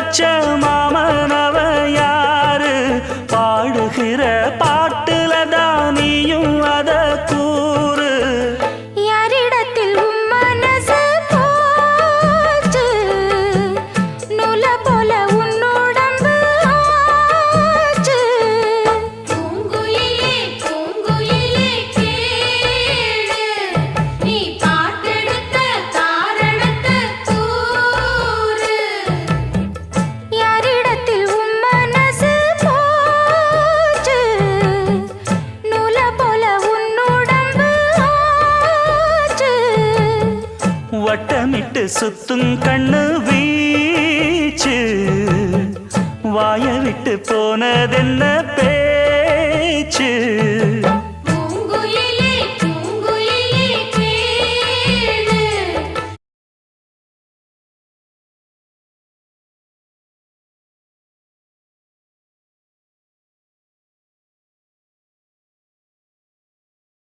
வச்ச மாமனவ யாரு பாடுகிற பாட்டுல தானியும் அத கூறு யாரிடத்தில் உன் மனசு போச்சு நூல போல உன் உடம்பு ஆச்சு பூங்குயிலே பூங்குயிலே கேளு நீ பாட்டெடுத்த காரணத்தை கூறு யாரிடத்தில் உன் மனசு போச்சு நூல போல உன் உடம்பு ஆச்சு வட்டமிட்டு சுத்தும் கண்ணு வீச்சு வாய விட்டு போனதென்ன பேச்சு